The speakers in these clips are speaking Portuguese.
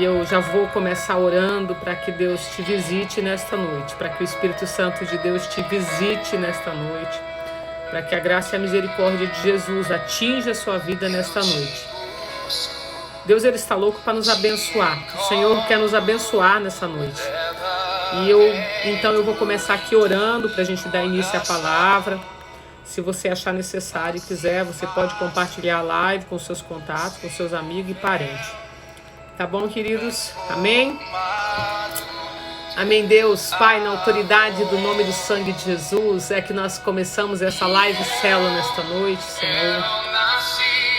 Eu já vou começar orando para que Deus te visite nesta noite, para que o Espírito Santo de Deus te visite nesta noite, para que a graça e a misericórdia de Jesus atinja a sua vida nesta noite. Deus, Ele está louco para nos abençoar. O Senhor quer nos abençoar nessa noite. Então eu vou começar aqui orando para a gente dar início à palavra. Se você achar necessário e quiser, você pode compartilhar a live com seus contatos, com seus amigos e parentes. Tá bom, queridos? Amém? Amém, Deus. Pai, na autoridade do nome do sangue de Jesus, é que nós começamos essa live célula nesta noite, Senhor.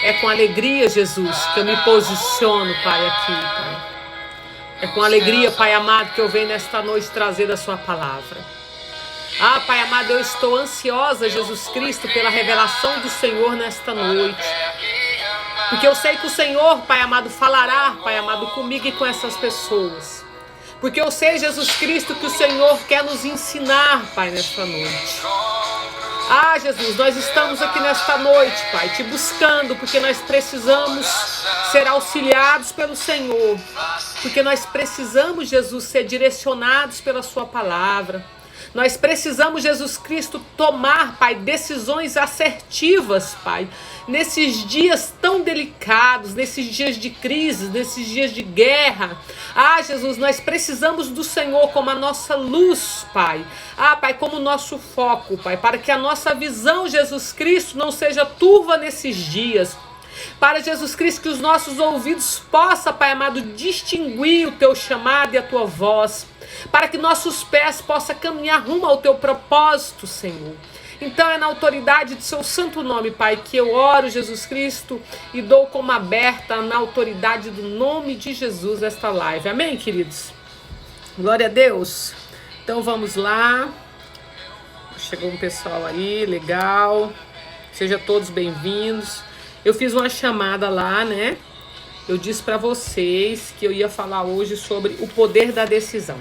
É com alegria, Jesus, que eu me posiciono, Pai, aqui, Pai. É com alegria, Pai amado, que eu venho nesta noite trazer a sua palavra. Ah, Pai amado, eu estou ansiosa, Jesus Cristo, pela revelação do Senhor nesta noite. Porque eu sei que o Senhor, Pai amado, falará, Pai amado, comigo e com essas pessoas. Porque eu sei, Jesus Cristo, que o Senhor quer nos ensinar, Pai, nesta noite. Ah, Jesus, nós estamos aqui nesta noite, Pai, te buscando, porque nós precisamos ser auxiliados pelo Senhor. Porque nós precisamos, Jesus, ser direcionados pela sua palavra. Nós precisamos, Jesus Cristo, tomar, Pai, decisões assertivas, Pai, nesses dias tão delicados, nesses dias de crise, nesses dias de guerra. Ah, Jesus, nós precisamos do Senhor como a nossa luz, Pai. Ah, Pai, como o nosso foco, Pai, para que a nossa visão, Jesus Cristo, não seja turva nesses dias. Para, Jesus Cristo, que os nossos ouvidos possam, Pai amado, distinguir o Teu chamado e a Tua voz. Para que nossos pés possam caminhar rumo ao Teu propósito, Senhor. Então é na autoridade do Seu santo nome, Pai, que eu oro, Jesus Cristo, e dou como aberta na autoridade do nome de Jesus esta live. Amém, queridos? Glória a Deus. Então vamos lá. Chegou um pessoal aí, legal. Sejam todos bem-vindos. Eu fiz uma chamada lá, né? Eu disse para vocês que eu ia falar hoje sobre o poder da decisão.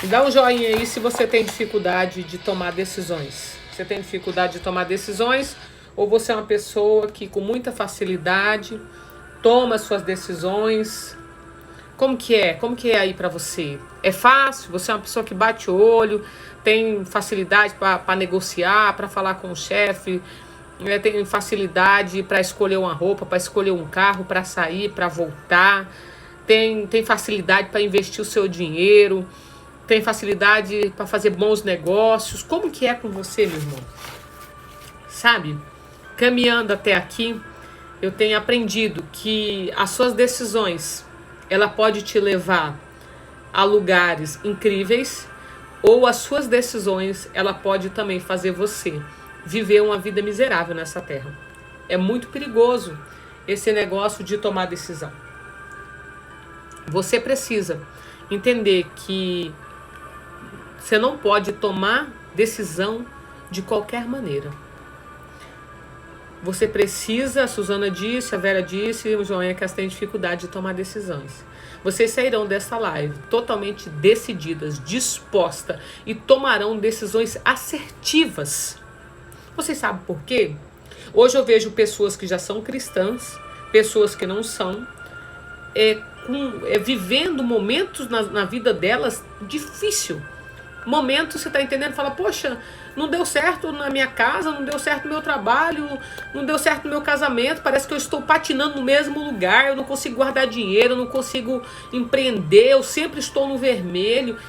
Dá um joinha aí se você tem dificuldade de tomar decisões. Você tem dificuldade de tomar decisões? Ou você é uma pessoa que com muita facilidade toma suas decisões? Como que é? Como que é aí para você? É fácil? Você é uma pessoa que bate o olho, tem facilidade para negociar, para falar com o chefe, tem facilidade para escolher uma roupa, para escolher um carro, para sair, para voltar, tem facilidade para investir o seu dinheiro, tem facilidade para fazer bons negócios. Como que é com você, meu irmão? Sabe, caminhando até aqui, eu tenho aprendido que as suas decisões, ela pode te levar a lugares incríveis, ou as suas decisões, ela pode também fazer você viver uma vida miserável nessa terra. É muito perigoso esse negócio de tomar decisão. Você precisa entender que você não pode tomar decisão de qualquer maneira. Você precisa, a Suzana disse, a Vera disse, o João é que tem dificuldade de tomar decisões. Vocês sairão dessa live totalmente decididas, dispostas e tomarão decisões assertivas. Vocês sabem por quê? Hoje eu vejo pessoas que já são cristãs, pessoas que não são, vivendo momentos na vida delas difícil. Momentos, você está entendendo? Fala, poxa, não deu certo na minha casa, não deu certo no meu trabalho, não deu certo no meu casamento, parece que eu estou patinando no mesmo lugar, eu não consigo guardar dinheiro, eu não consigo empreender, eu sempre estou no vermelho.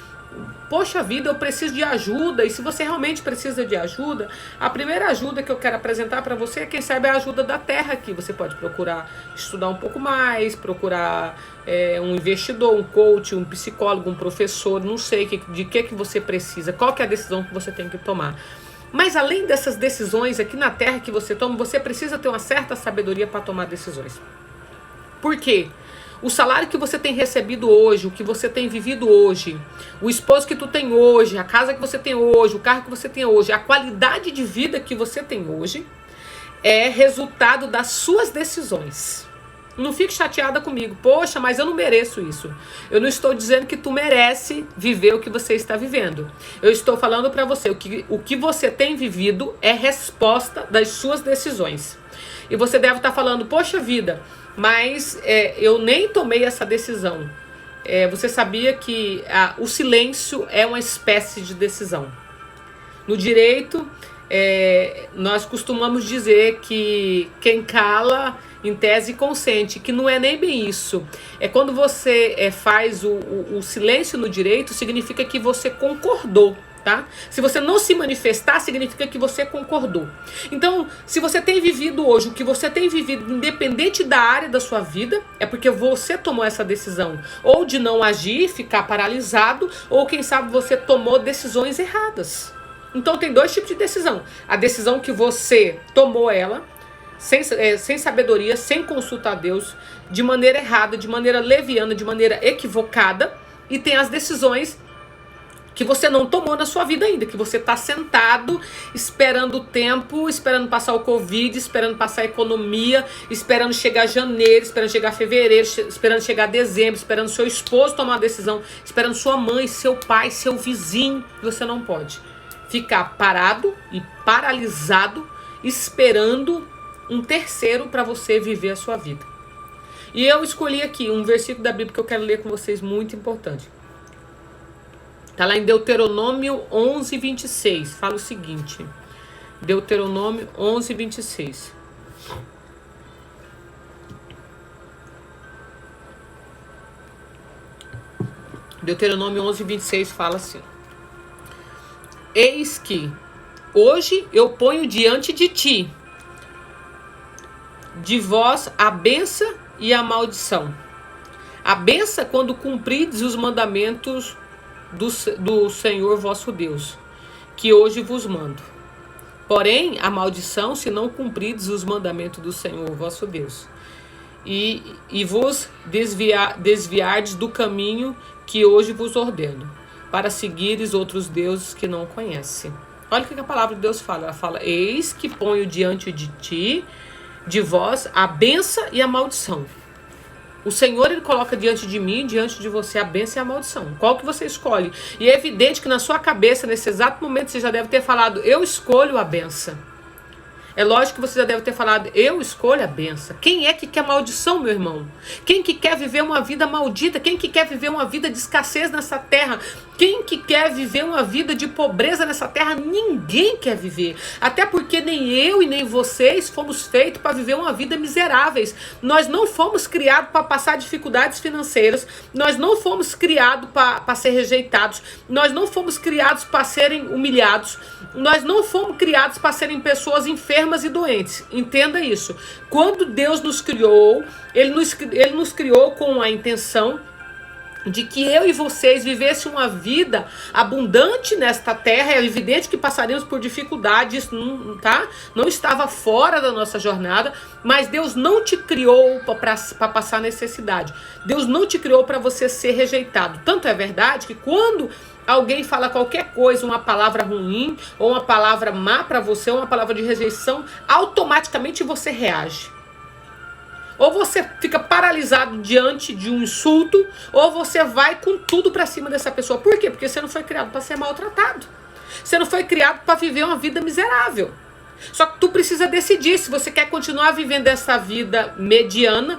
Poxa vida, eu preciso de ajuda. E se você realmente precisa de ajuda, a primeira ajuda que eu quero apresentar para você, quem sabe, é a ajuda da terra aqui. Você pode procurar estudar um pouco mais, procurar um investidor, um coach, um psicólogo, um professor, não sei de que você precisa, qual que é a decisão que você tem que tomar. Mas além dessas decisões aqui na terra que você toma, você precisa ter uma certa sabedoria para tomar decisões. Por quê? O salário que você tem recebido hoje, o que você tem vivido hoje, o esposo que tu tem hoje, a casa que você tem hoje, o carro que você tem hoje, a qualidade de vida que você tem hoje é resultado das suas decisões. Não fique chateada comigo. Poxa, mas eu não mereço isso. Eu não estou dizendo que tu merece viver o que você está vivendo. Eu estou falando para você, o que você tem vivido é resposta das suas decisões. E você deve estar falando, poxa vida, mas eu nem tomei essa decisão. Você sabia que o silêncio é uma espécie de decisão? No direito, nós costumamos dizer que quem cala, em tese, consente, que não é nem bem isso. Quando você faz o silêncio no direito, significa que você concordou. Tá? Se você não se manifestar, significa que você concordou. Então, se você tem vivido hoje o que você tem vivido, independente da área da sua vida, é porque você tomou essa decisão, ou de não agir, ficar paralisado, ou quem sabe você tomou decisões erradas. Então tem dois tipos de decisão: a decisão que você tomou ela sem sabedoria, sem consultar a Deus, de maneira errada, de maneira leviana, de maneira equivocada, e tem as decisões que você não tomou na sua vida ainda, que você está sentado, esperando o tempo, esperando passar o Covid, esperando passar a economia, esperando chegar janeiro, esperando chegar fevereiro, esperando chegar dezembro, esperando seu esposo tomar uma decisão, esperando sua mãe, seu pai, seu vizinho. Você não pode ficar parado e paralisado, esperando um terceiro para você viver a sua vida. E eu escolhi aqui um versículo da Bíblia que eu quero ler com vocês, muito importante. Está lá em Deuteronômio 11, 26. Fala o seguinte. Deuteronômio 11, 26. Deuteronômio 11, 26 fala assim: eis que hoje eu ponho diante de ti, de vós, a bênção e a maldição. A bênção quando cumprides os mandamentos do Senhor vosso Deus, que hoje vos mando. Porém, a maldição, se não cumprides os mandamentos do Senhor vosso Deus, e vos desviardes do caminho que hoje vos ordeno, para seguires outros deuses que não conhecem. Olha o que a palavra de Deus fala. Ela fala: eis que ponho diante de ti, de vós, a bênção e a maldição. O Senhor, Ele coloca diante de mim, diante de você, a bênção e a maldição. Qual que você escolhe? E é evidente que na sua cabeça, nesse exato momento, você já deve ter falado: eu escolho a bênção. É lógico que você já deve ter falado: eu escolho a bênção. Quem é que quer maldição, meu irmão? Quem que quer viver uma vida maldita? Quem que quer viver uma vida de escassez nessa terra? Quem que quer viver uma vida de pobreza nessa terra? Ninguém quer viver. Até porque nem eu e nem vocês fomos feitos para viver uma vida miseráveis. Nós não fomos criados para passar dificuldades financeiras. Nós não fomos criados para ser rejeitados. Nós não fomos criados para serem humilhados. Nós não fomos criados para serem pessoas enfermas e doentes. Entenda isso. Quando Deus nos criou, Ele nos criou com a intenção de que eu e vocês vivessem uma vida abundante nesta terra. É evidente que passaríamos por dificuldades, não estava fora da nossa jornada, mas Deus não te criou para passar necessidade. Deus não te criou para você ser rejeitado. Tanto é verdade que quando alguém fala qualquer coisa, uma palavra ruim, ou uma palavra má para você, ou uma palavra de rejeição, automaticamente você reage. Ou você fica paralisado diante de um insulto, ou você vai com tudo pra cima dessa pessoa. Por quê? Porque você não foi criado para ser maltratado. Você não foi criado para viver uma vida miserável. Só que tu precisa decidir se você quer continuar vivendo essa vida mediana,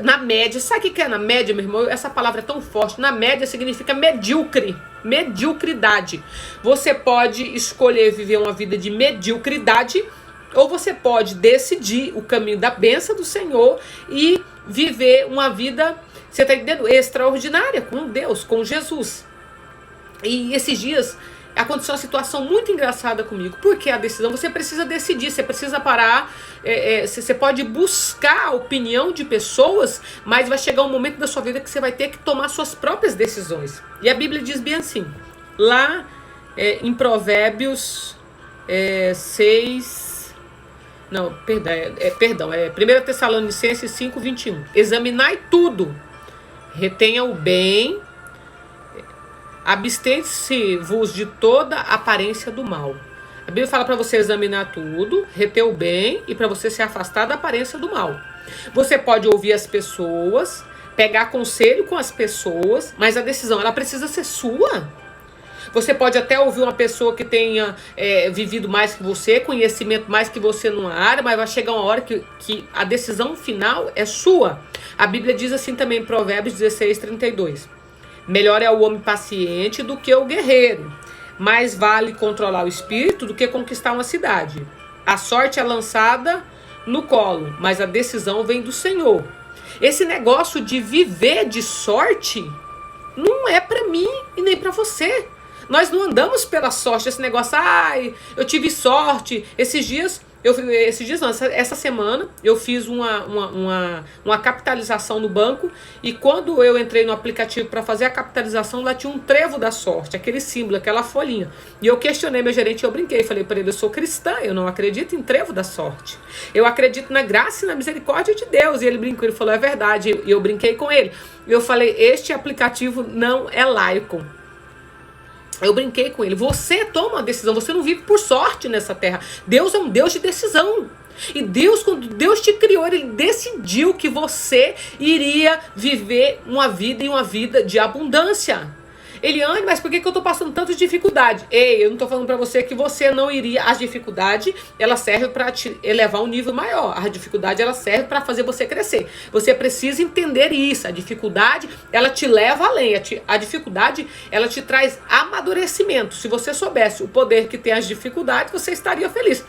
na média. Sabe o que é na média, meu irmão? Essa palavra é tão forte. Na média significa medíocre, mediocridade. Você pode escolher viver uma vida de mediocridade, ou você pode decidir o caminho da bênção do Senhor e viver uma vida, você está entendendo, extraordinária com Deus, com Jesus. E esses dias aconteceu uma situação muito engraçada comigo. Porque a decisão, você precisa decidir, você precisa parar. Você pode buscar a opinião de pessoas, mas vai chegar um momento da sua vida que você vai ter que tomar suas próprias decisões. E a Bíblia diz bem assim, lá em Provérbios 6... Não, perdão, 1 Tessalonicenses 5, 21. Examinai tudo, retenha o bem, abstente-se-vos de toda aparência do mal. A Bíblia fala para você examinar tudo, reter o bem e para você se afastar da aparência do mal. Você pode ouvir as pessoas, pegar conselho com as pessoas, mas a decisão ela precisa ser sua. Você pode até ouvir uma pessoa que tenha vivido mais que você, conhecimento mais que você numa área, mas vai chegar uma hora que a decisão final é sua. A Bíblia diz assim também em Provérbios 16:32. Melhor é o homem paciente do que o guerreiro. Mais vale controlar o espírito do que conquistar uma cidade. A sorte é lançada no colo, mas a decisão vem do Senhor. Esse negócio de viver de sorte não é para mim e nem para você. Nós não andamos pela sorte, esse negócio, eu tive sorte. Essa semana eu fiz uma capitalização no banco, e quando eu entrei no aplicativo para fazer a capitalização, lá tinha um trevo da sorte, aquele símbolo, aquela folhinha. E eu questionei meu gerente, eu brinquei, falei para ele, eu sou cristã, eu não acredito em trevo da sorte. Eu acredito na graça e na misericórdia de Deus. E ele brincou, ele falou, é verdade. E eu brinquei com ele. Eu falei, este aplicativo não é laico. Eu brinquei com ele. Você toma uma decisão. Você não vive por sorte nessa terra. Deus é um Deus de decisão. E Deus, quando Deus te criou, Ele decidiu que você iria viver uma vida de abundância. Eliane, mas por que eu tô passando tanta dificuldade? Ei, eu não tô falando pra você que você não iria. As dificuldades, ela serve pra te elevar a um nível maior. A dificuldade, ela serve pra fazer você crescer. Você precisa entender isso. A dificuldade, ela te leva além. A dificuldade, ela te traz amadurecimento. Se você soubesse o poder que tem as dificuldades, você estaria feliz.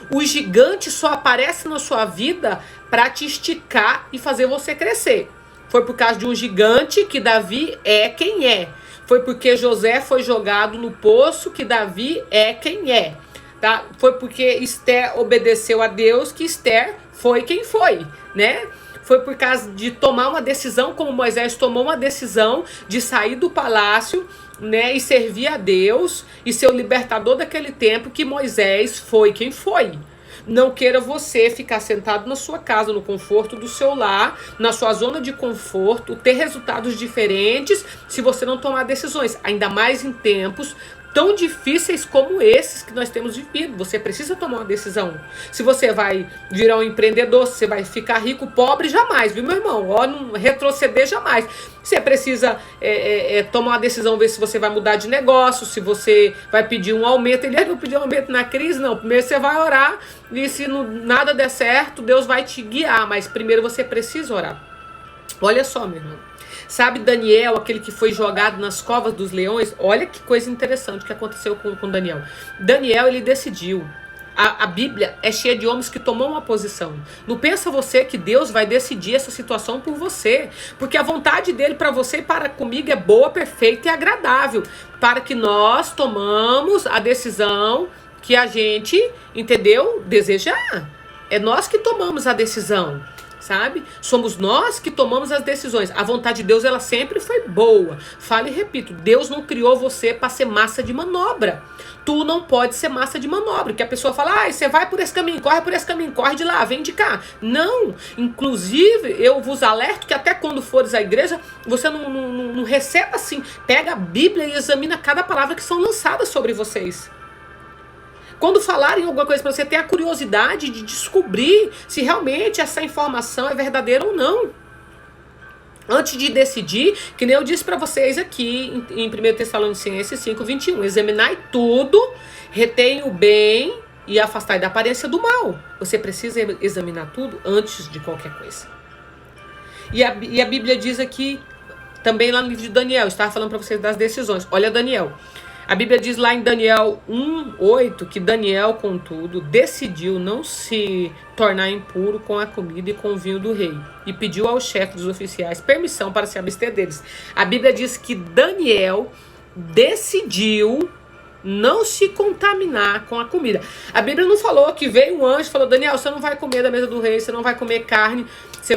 O gigante só aparece na sua vida pra te esticar e fazer você crescer. Foi por causa de um gigante que Davi é quem é. Foi porque José foi jogado no poço que Davi é quem é, tá? Foi porque Esther obedeceu a Deus que Esther foi quem foi, né? Foi por causa de tomar uma decisão, como Moisés tomou uma decisão de sair do palácio, né, e servir a Deus e ser o libertador daquele tempo, que Moisés foi quem foi. Não queira você ficar sentado na sua casa, no conforto do seu lar, na sua zona de conforto, ter resultados diferentes se você não tomar decisões. Ainda mais em tempos tão difíceis como esses que nós temos vivido. Você precisa tomar uma decisão. Se você vai virar um empreendedor, se você vai ficar rico, pobre, jamais, viu, meu irmão? Ó, não retroceder jamais. Você precisa tomar uma decisão, ver se você vai mudar de negócio, se você vai pedir um aumento. Ele vai pedir um aumento na crise? Não. Primeiro você vai orar, e se nada der certo, Deus vai te guiar. Mas primeiro você precisa orar. Olha só, meu irmão. Sabe Daniel, aquele que foi jogado nas covas dos leões? Olha que coisa interessante que aconteceu com Daniel. Daniel, ele decidiu. A Bíblia é cheia de homens que tomam uma posição. Não pensa você que Deus vai decidir essa situação por você. Porque a vontade dele para você e para comigo é boa, perfeita e agradável. Para que nós tomamos a decisão que a gente, entendeu? Desejar. É nós que tomamos a decisão. Sabe? Somos nós que tomamos as decisões. A vontade de Deus, ela sempre foi boa. Falo e repito, Deus não criou você para ser massa de manobra. Tu não pode ser massa de manobra. Que a pessoa fala, você vai por esse caminho, corre por esse caminho, corre de lá, vem de cá. Não. Inclusive, eu vos alerto que até quando fores à igreja, você não receba assim. Pega a Bíblia e examina cada palavra que são lançadas sobre vocês. Quando falarem alguma coisa para você, tenha a curiosidade de descobrir se realmente essa informação é verdadeira ou não. Antes de decidir, que nem eu disse para vocês aqui em 1 Tessalonicenses 5:21, examinai tudo, retém o bem e afastai da aparência do mal. Você precisa examinar tudo antes de qualquer coisa. E a Bíblia diz aqui, também lá no livro de Daniel, estava falando para vocês das decisões. Olha Daniel. A Bíblia diz lá em Daniel 1:8 que Daniel, contudo, decidiu não se tornar impuro com a comida e com o vinho do rei e pediu ao chefe dos oficiais permissão para se abster deles. A Bíblia diz que Daniel decidiu não se contaminar com a comida. A Bíblia não falou que veio um anjo e falou, Daniel, você não vai comer da mesa do rei, você não vai comer carne, você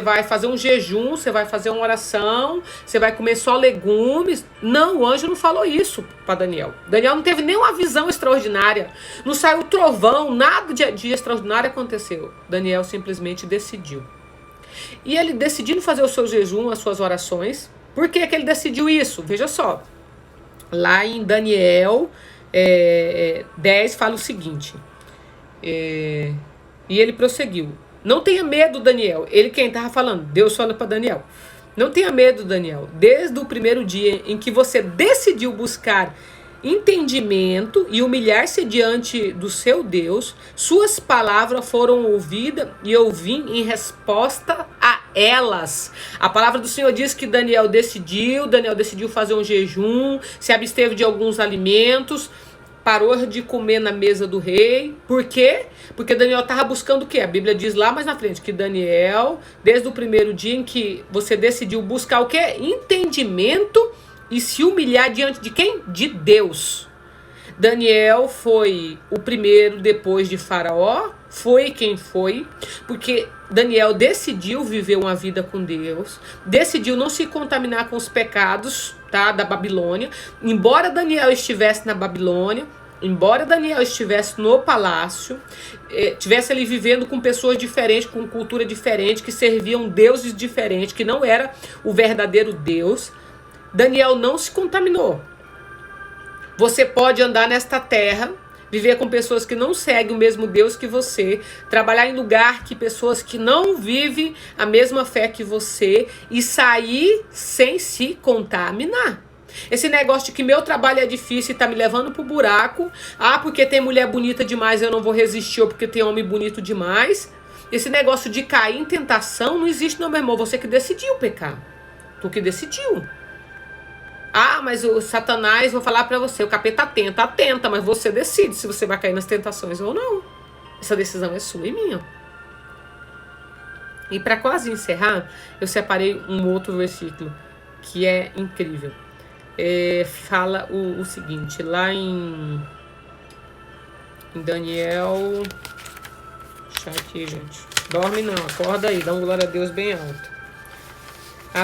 vai fazer um jejum, você vai fazer uma oração, você vai comer só legumes. Não, o anjo não falou isso para Daniel. Daniel não teve nenhuma visão extraordinária, não saiu trovão, nada de extraordinário aconteceu. Daniel simplesmente decidiu. E ele decidindo fazer o seu jejum, as suas orações. Por que ele decidiu isso? Veja só. Lá em Daniel 10 fala o seguinte, e ele prosseguiu, não tenha medo, Daniel. Ele quem estava falando? Deus fala para Daniel, Não tenha medo, Daniel. Desde o primeiro dia em que você decidiu buscar entendimento e humilhar-se diante do seu Deus, suas palavras foram ouvidas e eu vim em resposta a elas. A palavra do Senhor diz que Daniel decidiu fazer um jejum, se absteve de alguns alimentos, parou de comer na mesa do rei. Por quê? Porque Daniel estava buscando o quê? A Bíblia diz lá mais na frente que Daniel, desde o primeiro dia em que você decidiu buscar o quê? Entendimento e se humilhar diante de quem? De Deus. Daniel foi o primeiro depois de Faraó, foi quem foi, porque Daniel decidiu viver uma vida com Deus, decidiu não se contaminar com os pecados, tá, da Babilônia. Embora Daniel estivesse na Babilônia, embora Daniel estivesse no palácio, tivesse ali vivendo com pessoas diferentes, com cultura diferente, que serviam deuses diferentes, que não era o verdadeiro Deus, Daniel não se contaminou. Você pode andar nesta terra, viver com pessoas que não seguem o mesmo Deus que você, trabalhar em lugar que pessoas que não vivem a mesma fé que você e sair sem se contaminar. Esse negócio de que meu trabalho é difícil e tá me levando pro buraco, porque tem mulher bonita demais eu não vou resistir, ou porque tem homem bonito demais. Esse negócio de cair em tentação não existe não, meu irmão, você que decidiu pecar. Tu que decidiu. Mas o Satanás, vou falar pra você, o capeta atenta, mas você decide se você vai cair nas tentações ou não. Essa decisão é sua e minha. E para quase encerrar, eu separei um outro versículo que é incrível. Fala o seguinte, lá em Daniel... Deixa aqui, gente. Dorme não, acorda aí, dá um glória a Deus bem alto.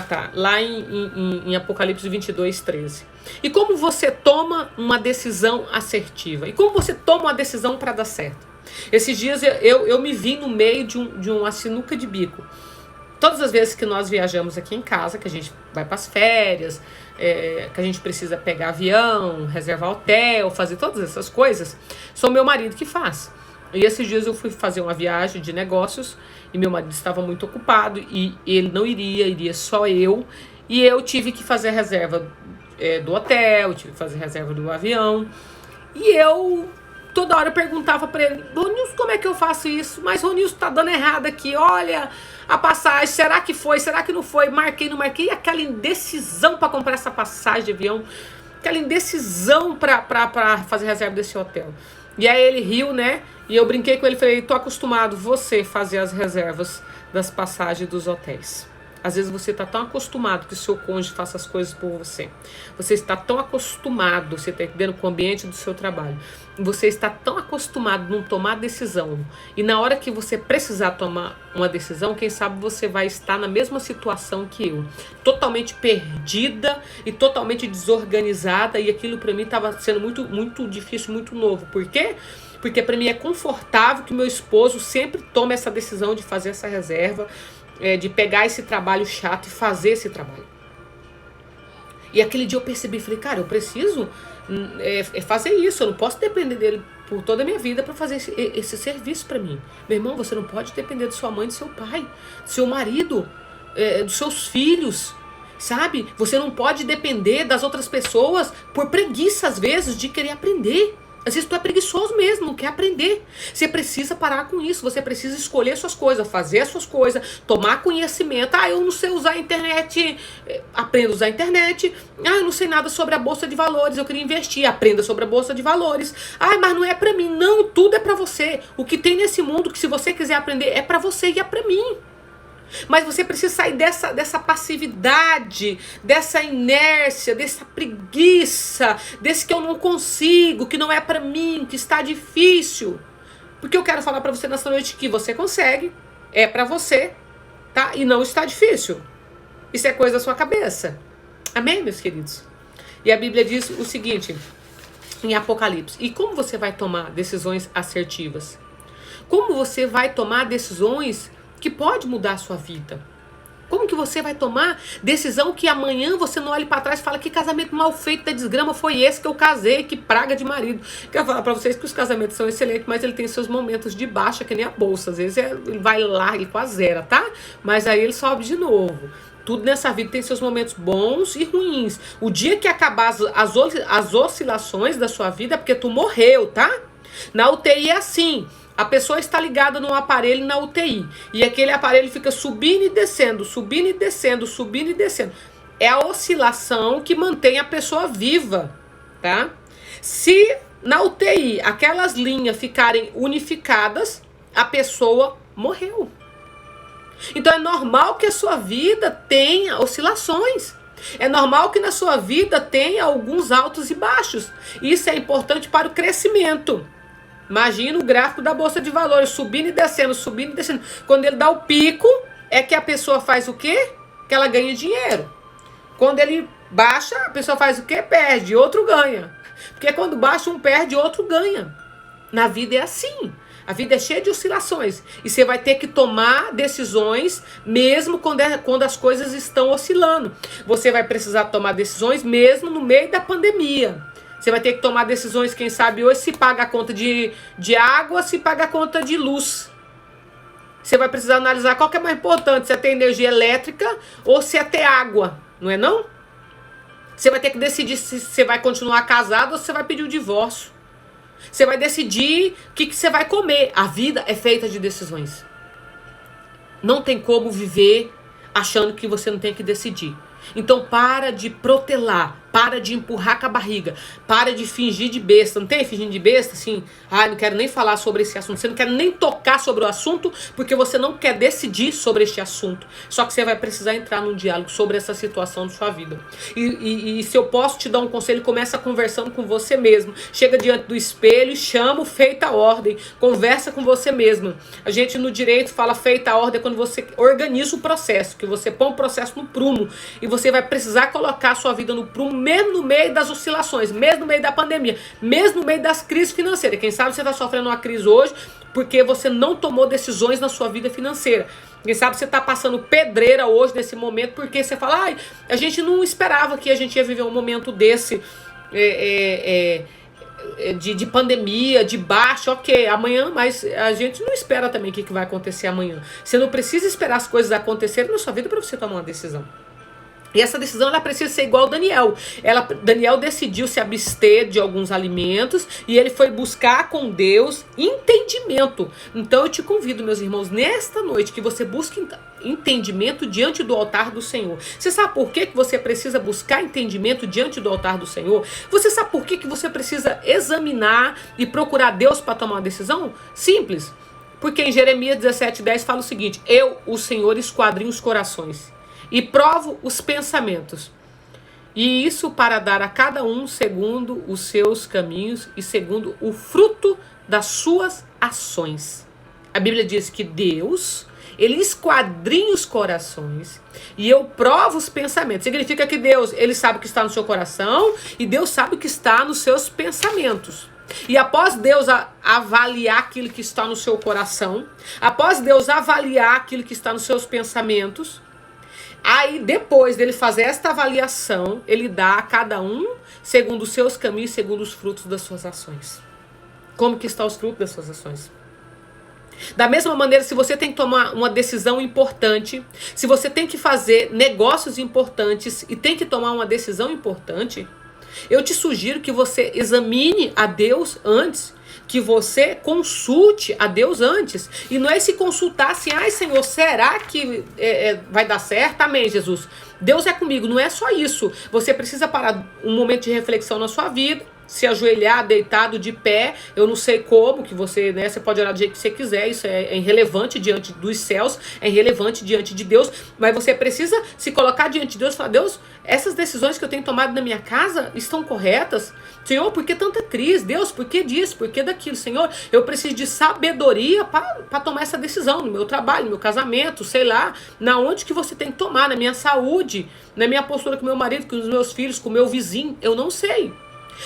Tá. Lá em Apocalipse 22, 13. E como você toma uma decisão assertiva? E como você toma uma decisão para dar certo? Esses dias eu me vi no meio de uma sinuca de bico. Todas as vezes que nós viajamos aqui em casa, que a gente vai para as férias, que a gente precisa pegar avião, reservar hotel, fazer todas essas coisas, sou meu marido que faz. E esses dias eu fui fazer uma viagem de negócios e meu marido estava muito ocupado e ele não iria só eu. E eu tive que fazer a reserva do hotel, tive que fazer a reserva do avião. E eu toda hora perguntava para ele, Ronilson, como é que eu faço isso? Mas Ronilson, tá dando errado aqui, olha a passagem, será que foi, será que não foi? Marquei, não marquei, aquela indecisão para comprar essa passagem de avião, aquela indecisão para fazer reserva desse hotel. E aí ele riu, né? E eu brinquei com ele, falei, tô acostumado você fazer as reservas das passagens dos hotéis. Às vezes você está tão acostumado que o seu cônjuge faça as coisas por você. Você está tão acostumado, você está entendendo, com o ambiente do seu trabalho. Você está tão acostumado a não tomar decisão. E na hora que você precisar tomar uma decisão, quem sabe você vai estar na mesma situação que eu. Totalmente perdida e totalmente desorganizada. E aquilo para mim estava sendo muito, muito difícil, muito novo. Por quê? Porque para mim é confortável que meu esposo sempre tome essa decisão de fazer essa reserva, de pegar esse trabalho chato e fazer esse trabalho. E aquele dia eu percebi, falei, cara, eu preciso fazer isso, eu não posso depender dele por toda a minha vida para fazer esse serviço para mim. Meu irmão, você não pode depender de sua mãe, de seu pai, do seu marido, dos seus filhos, sabe? Você não pode depender das outras pessoas por preguiça, às vezes, de querer aprender. Às vezes tu é preguiçoso mesmo, não quer aprender. Você precisa parar com isso, você precisa escolher suas coisas, fazer as suas coisas, tomar conhecimento. Eu não sei usar a internet, aprenda a usar a internet. Eu não sei nada sobre a bolsa de valores, eu queria investir, aprenda sobre a bolsa de valores. Mas não é pra mim. Não, tudo é pra você. O que tem nesse mundo que se você quiser aprender é pra você e é pra mim. Mas você precisa sair dessa passividade, dessa inércia, dessa preguiça, desse que eu não consigo, que não é pra mim, que está difícil. Porque eu quero falar pra você nessa noite que você consegue, é pra você, tá? E não está difícil. Isso é coisa da sua cabeça. Amém, meus queridos? E a Bíblia diz o seguinte, em Apocalipse, e como você vai tomar decisões assertivas? Como você vai tomar decisões que pode mudar a sua vida? Como que você vai tomar decisão que amanhã você não olhe para trás e fala que casamento mal feito da desgrama foi esse que eu casei, que praga de marido. Quero falar para vocês que os casamentos são excelentes, mas ele tem seus momentos de baixa, que nem a bolsa. Às vezes ele vai lá, ele quase zera, tá? Mas aí ele sobe de novo. Tudo nessa vida tem seus momentos bons e ruins. O dia que acabar as oscilações da sua vida é porque tu morreu, tá? Na UTI é assim. A pessoa está ligada num aparelho na UTI. E aquele aparelho fica subindo e descendo, subindo e descendo, subindo e descendo. É a oscilação que mantém a pessoa viva, tá? Se na UTI aquelas linhas ficarem unificadas, a pessoa morreu. Então é normal que a sua vida tenha oscilações. É normal que na sua vida tenha alguns altos e baixos. Isso é importante para o crescimento. Imagina o gráfico da Bolsa de Valores, subindo e descendo, subindo e descendo. Quando ele dá o pico, é que a pessoa faz o quê? Que ela ganha dinheiro. Quando ele baixa, a pessoa faz o quê? Perde, outro ganha. Porque quando baixa, um perde, outro ganha. Na vida é assim. A vida é cheia de oscilações. E você vai ter que tomar decisões mesmo quando as coisas estão oscilando. Você vai precisar tomar decisões mesmo no meio da pandemia. Você vai ter que tomar decisões, quem sabe hoje, se paga a conta de água, se paga a conta de luz. Você vai precisar analisar qual que é mais importante, se é ter energia elétrica ou se é ter água, não é não? Você vai ter que decidir se você vai continuar casado ou se você vai pedir o divórcio. Você vai decidir o que você vai comer. A vida é feita de decisões. Não tem como viver achando que você não tem que decidir. Então para de protelar, para de empurrar com a barriga, para de fingir de besta. Não tem fingindo de besta? Assim, não quero nem falar sobre esse assunto. Você não quer nem tocar sobre o assunto porque você não quer decidir sobre este assunto. Só que você vai precisar entrar num diálogo sobre essa situação de sua vida. E se eu posso te dar um conselho, começa conversando com você mesmo. Chega diante do espelho e chama o feita a ordem. Conversa com você mesmo. A gente no direito fala feita a ordem quando você organiza o processo, que você põe o processo no prumo. E você vai precisar colocar a sua vida no prumo, mesmo no meio das oscilações, mesmo no meio da pandemia, mesmo no meio das crises financeiras. Quem sabe você está sofrendo uma crise hoje porque você não tomou decisões na sua vida financeira. Quem sabe você está passando pedreira hoje nesse momento porque você fala, a gente não esperava que a gente ia viver um momento desse de pandemia, de baixa, ok, amanhã, mas a gente não espera também o que vai acontecer amanhã. Você não precisa esperar as coisas acontecerem na sua vida para você tomar uma decisão. E essa decisão ela precisa ser igual a Daniel. Daniel decidiu se abster de alguns alimentos e ele foi buscar com Deus entendimento. Então eu te convido, meus irmãos, nesta noite que você busque entendimento diante do altar do Senhor. Você sabe por que você precisa buscar entendimento diante do altar do Senhor? Você sabe por que você precisa examinar e procurar Deus para tomar uma decisão? Simples. Porque em Jeremias 17:10 fala o seguinte: eu, o Senhor, esquadrinho os corações e provo os pensamentos. E isso para dar a cada um segundo os seus caminhos e segundo o fruto das suas ações. A Bíblia diz que Deus, ele esquadrinha os corações e eu provo os pensamentos. Significa que Deus, ele sabe o que está no seu coração e Deus sabe o que está nos seus pensamentos. E após Deus avaliar aquilo que está no seu coração, após Deus avaliar aquilo que está nos seus pensamentos, aí, depois dele fazer esta avaliação, ele dá a cada um segundo os seus caminhos, segundo os frutos das suas ações. Como que estão os frutos das suas ações? Da mesma maneira, se você tem que tomar uma decisão importante, se você tem que fazer negócios importantes e tem que tomar uma decisão importante, eu te sugiro que você examine a Deus antes, que você consulte a Deus antes. E não é se consultar assim, Senhor, será que vai dar certo? Amém, Jesus. Deus é comigo, não é só isso. Você precisa parar um momento de reflexão na sua vida, se ajoelhar, deitado, de pé, eu não sei como, que você pode orar do jeito que você quiser, isso é irrelevante diante dos céus, é irrelevante diante de Deus, mas você precisa se colocar diante de Deus e falar, Deus, essas decisões que eu tenho tomado na minha casa estão corretas? Senhor, por que tanta crise? Deus, por que disso? Por que daquilo? Senhor, eu preciso de sabedoria para tomar essa decisão, no meu trabalho, no meu casamento, sei lá, na onde que você tem que tomar, na minha saúde, na minha postura com meu marido, com os meus filhos, com o meu vizinho, eu não sei.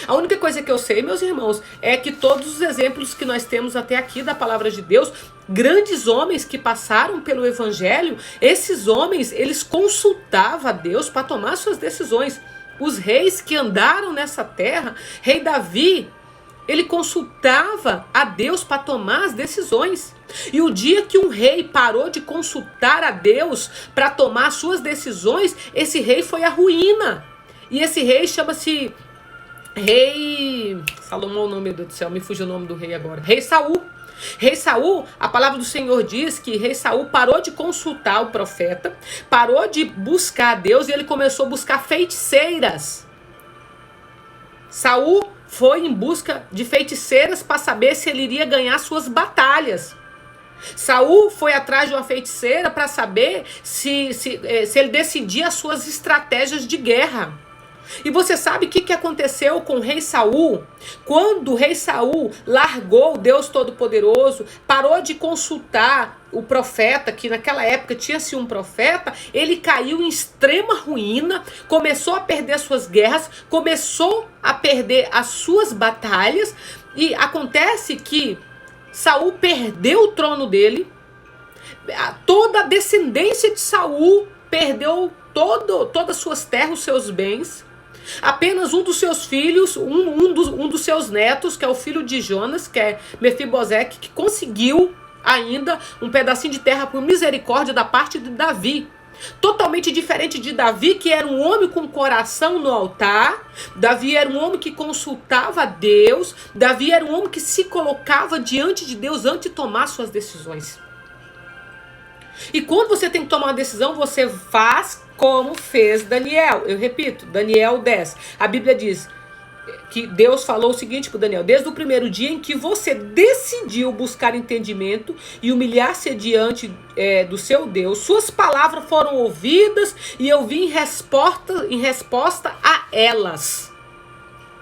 A única coisa que eu sei, meus irmãos, é que todos os exemplos que nós temos até aqui da palavra de Deus, grandes homens que passaram pelo evangelho, esses homens, eles consultavam a Deus para tomar suas decisões. Os reis que andaram nessa terra, rei Davi, Ele consultava a Deus para tomar as decisões. E o dia que um rei parou de consultar a Deus para tomar as suas decisões, esse rei foi à ruína. E esse rei chama-se Rei Salomão, não, meu Deus do céu, me fugiu o nome do rei agora. Rei Saul. Rei Saul, a palavra do Senhor diz que rei Saul parou de consultar o profeta, parou de buscar a Deus e ele começou a buscar feiticeiras. Saul foi em busca de feiticeiras para saber se ele iria ganhar suas batalhas. Saul foi atrás de uma feiticeira para saber se ele decidia as suas estratégias de guerra. E você sabe o que aconteceu com o rei Saul? Quando o rei Saul largou o Deus Todo-Poderoso, parou de consultar o profeta, que naquela época tinha-se um profeta, ele caiu em extrema ruína, começou a perder suas guerras, começou a perder as suas batalhas, e acontece que Saul perdeu o trono dele, toda a descendência de Saul perdeu todas as suas terras, os seus bens. Apenas um dos seus filhos, um dos seus netos, que é o filho de Jonas, que é Mefiboseque, que conseguiu ainda um pedacinho de terra por misericórdia da parte de Davi. Totalmente diferente de Davi, que era um homem com coração no altar. Davi era um homem que consultava a Deus. Davi era um homem que se colocava diante de Deus antes de tomar suas decisões. E quando você tem que tomar uma decisão, você faz como fez Daniel. Eu repito, Daniel 10. A Bíblia diz que Deus falou o seguinte para Daniel: desde o primeiro dia em que você decidiu buscar entendimento e humilhar-se diante do seu Deus, suas palavras foram ouvidas e eu vim em resposta a elas.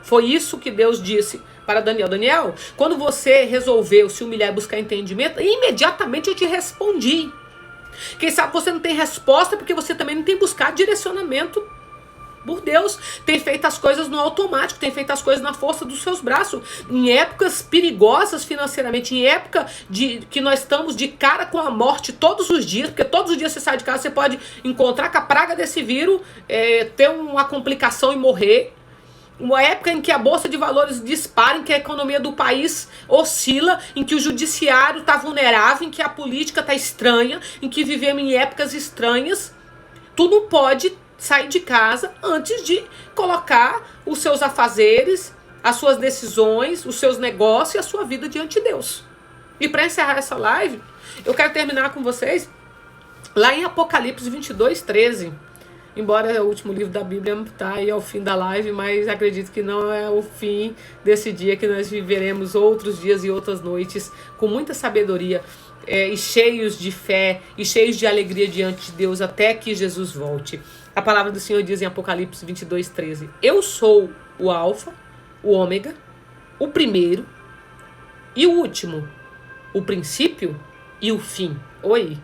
Foi isso que Deus disse para Daniel. Daniel, quando você resolveu se humilhar e buscar entendimento, imediatamente eu te respondi. Quem sabe você não tem resposta porque você também não tem buscado direcionamento por Deus, tem feito as coisas no automático, tem feito as coisas na força dos seus braços, em épocas perigosas financeiramente, em época que nós estamos de cara com a morte todos os dias, porque todos os dias você sai de casa, você pode encontrar com a praga desse vírus, ter uma complicação e morrer. Uma época em que a bolsa de valores dispara, em que a economia do país oscila, em que o judiciário está vulnerável, em que a política está estranha, em que vivemos em épocas estranhas. Tu não pode sair de casa antes de colocar os seus afazeres, as suas decisões, os seus negócios e a sua vida diante de Deus. E para encerrar essa live, eu quero terminar com vocês lá em Apocalipse 22:13. Embora é o último livro da Bíblia, tá aí ao fim da live, mas acredito que não é o fim desse dia, que nós viveremos outros dias e outras noites com muita sabedoria e cheios de fé e cheios de alegria diante de Deus até que Jesus volte. A palavra do Senhor diz em Apocalipse 22:13: eu sou o Alfa, o Ômega, o primeiro e o último, o princípio e o fim. Oi,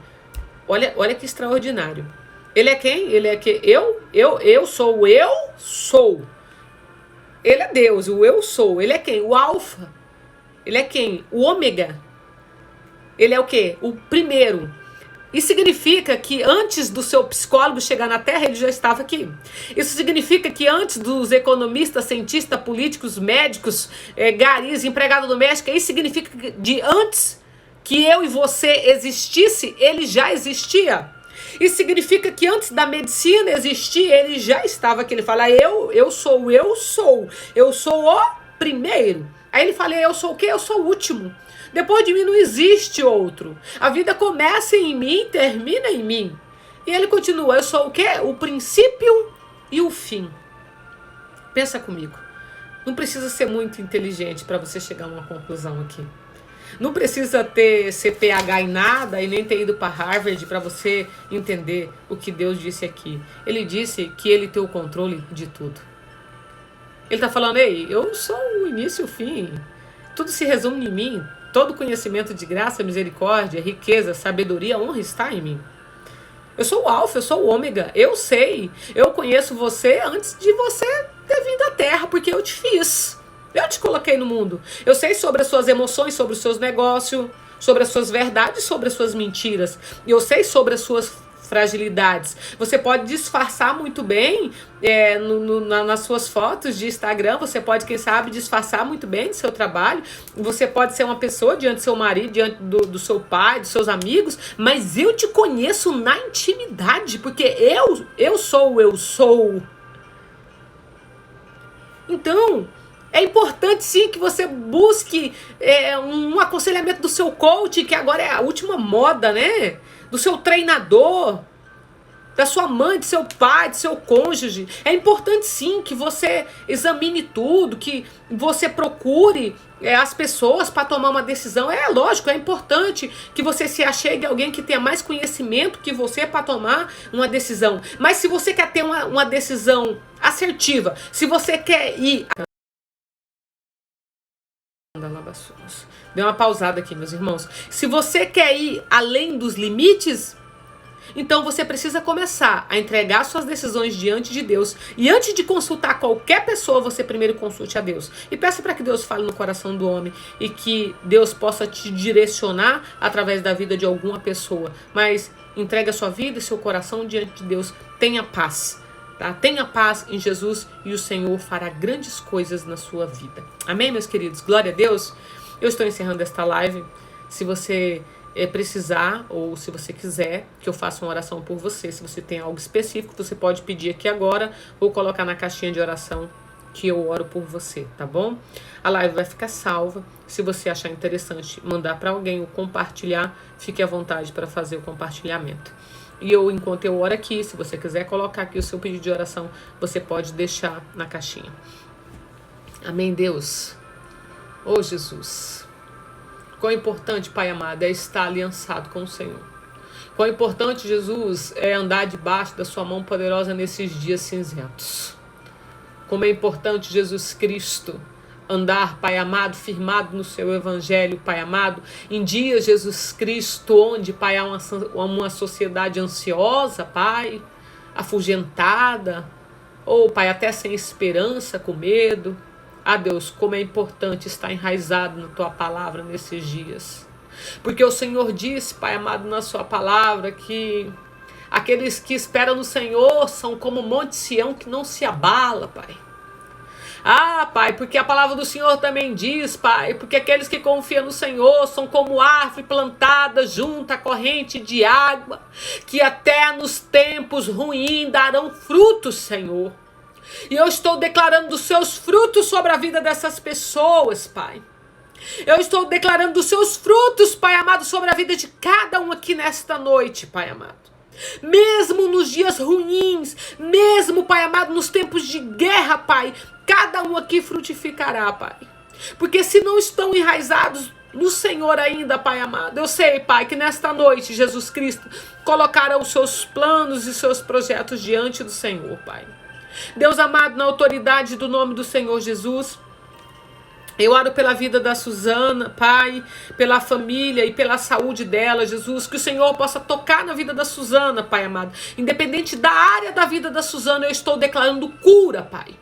olha que extraordinário. Ele é quem? Ele é que eu sou o eu sou. Ele é Deus, o eu sou. Ele é quem? O Alfa. Ele é quem? O Ômega. Ele é o quê? O primeiro. Isso significa que antes do seu psicólogo chegar na Terra, ele já estava aqui. Isso significa que antes dos economistas, cientistas, políticos, médicos, garis, empregado doméstico, isso significa que de antes que eu e você existisse, ele já existia. Isso significa que antes da medicina existir, ele já estava aqui. Ele fala, eu sou o primeiro. Aí ele fala, eu sou o quê? Eu sou o último. Depois de mim não existe outro. A vida começa em mim, termina em mim. E ele continua, eu sou o quê? O princípio e o fim. Pensa comigo. Não precisa ser muito inteligente para você chegar a uma conclusão aqui. Não precisa ter CPH em nada e nem ter ido para Harvard para você entender o que Deus disse aqui. Ele disse que ele tem o controle de tudo. Ele está falando, ei, eu sou o início e o fim. Tudo se resume em mim. Todo conhecimento de graça, misericórdia, riqueza, sabedoria, honra está em mim. Eu sou o Alfa, eu sou o Ômega. Eu sei, eu conheço você antes de você ter vindo à Terra, porque eu te fiz. Eu te coloquei no mundo. Eu sei sobre as suas emoções, sobre os seus negócios, sobre as suas verdades, sobre as suas mentiras. E eu sei sobre as suas fragilidades. Você pode disfarçar muito bem nas suas fotos de Instagram, você pode, quem sabe, disfarçar muito bem do seu trabalho, você pode ser uma pessoa diante do seu marido, diante do seu pai, dos seus amigos, mas eu te conheço na intimidade, porque eu sou. Então, é importante sim que você busque um aconselhamento do seu coach, que agora é a última moda, né? Do seu treinador, da sua mãe, do seu pai, do seu cônjuge. É importante sim que você examine tudo, que você procure as pessoas para tomar uma decisão. É lógico, é importante que você se achegue a alguém que tenha mais conhecimento que você para tomar uma decisão. Mas se você quer ter uma decisão assertiva, se você quer ir... Deu uma pausada aqui, meus irmãos. Se você quer ir além dos limites, então você precisa começar a entregar suas decisões diante de Deus. E antes de consultar qualquer pessoa, você primeiro consulte a Deus. E peça para que Deus fale no coração do homem e que Deus possa te direcionar através da vida de alguma pessoa. Mas entregue a sua vida e seu coração diante de Deus. Tenha paz. Tá? Tenha paz em Jesus e o Senhor fará grandes coisas na sua vida. Amém, meus queridos? Glória a Deus. Eu estou encerrando esta live. Se você precisar ou se você quiser que eu faça uma oração por você, se você tem algo específico, você pode pedir aqui agora ou colocar na caixinha de oração que eu oro por você, tá bom? A live vai ficar salva. Se você achar interessante mandar para alguém ou compartilhar, fique à vontade para fazer o compartilhamento. E enquanto eu oro aqui, se você quiser colocar aqui o seu pedido de oração, você pode deixar na caixinha. Amém, Deus? Ô Jesus, quão importante, Pai amado, é estar aliançado com o Senhor. Quão importante, Jesus, é andar debaixo da sua mão poderosa nesses dias cinzentos. Como é importante, Jesus Cristo, andar, Pai amado, firmado no seu evangelho, Pai amado, em dias, Jesus Cristo, onde, Pai, há uma sociedade ansiosa, Pai, afugentada, ou, Pai, até sem esperança, com medo. Ah, Deus, como é importante estar enraizado na Tua palavra nesses dias. Porque o Senhor diz, Pai amado, na Sua palavra, que aqueles que esperam no Senhor são como o Monte Sião que não se abala, Pai. Ah, Pai, porque a palavra do Senhor também diz, Pai, porque aqueles que confiam no Senhor são como árvore plantada junto à corrente de água, que até nos tempos ruins darão frutos, Senhor. E eu estou declarando dos seus frutos sobre a vida dessas pessoas, Pai. Eu estou declarando dos seus frutos, Pai amado, sobre a vida de cada um aqui nesta noite, Pai amado. Mesmo nos dias ruins, mesmo, Pai amado, nos tempos de guerra, Pai, cada um aqui frutificará, Pai. Porque se não estão enraizados no Senhor ainda, Pai amado, eu sei, Pai, que nesta noite, Jesus Cristo, colocará os seus planos e seus projetos diante do Senhor, Pai. Deus amado, na autoridade do nome do Senhor Jesus, eu oro pela vida da Suzana, Pai, pela família e pela saúde dela, Jesus, que o Senhor possa tocar na vida da Suzana, Pai amado. Independente da área da vida da Suzana, eu estou declarando cura, Pai.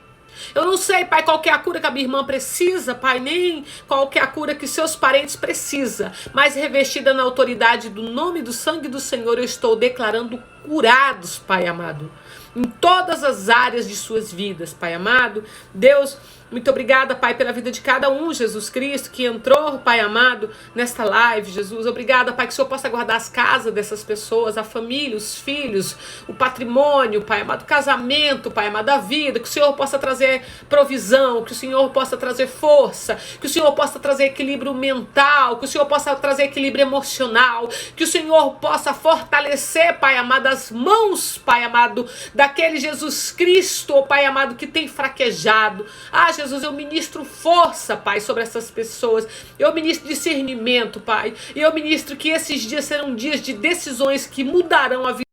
Eu não sei, Pai, qual que é a cura que a minha irmã precisa, Pai, nem qual que é a cura que seus parentes precisam, mas revestida na autoridade do nome do sangue do Senhor, eu estou declarando curados, Pai amado, em todas as áreas de suas vidas, Pai amado. Deus, muito obrigada, Pai, pela vida de cada um, Jesus Cristo, que entrou, Pai amado, nesta live, Jesus. Obrigada, Pai, que o Senhor possa guardar as casas dessas pessoas, a família, os filhos, o patrimônio, Pai amado, o casamento, Pai amado, a vida, que o Senhor possa trazer provisão, que o Senhor possa trazer força, que o Senhor possa trazer equilíbrio mental, que o Senhor possa trazer equilíbrio emocional, que o Senhor possa fortalecer, Pai amado, as mãos, Pai amado, daquele Jesus Cristo, Pai amado, que tem fraquejado. Ah, Jesus, eu ministro força, Pai, sobre essas pessoas. Eu ministro discernimento, Pai. E eu ministro que esses dias serão dias de decisões que mudarão a vida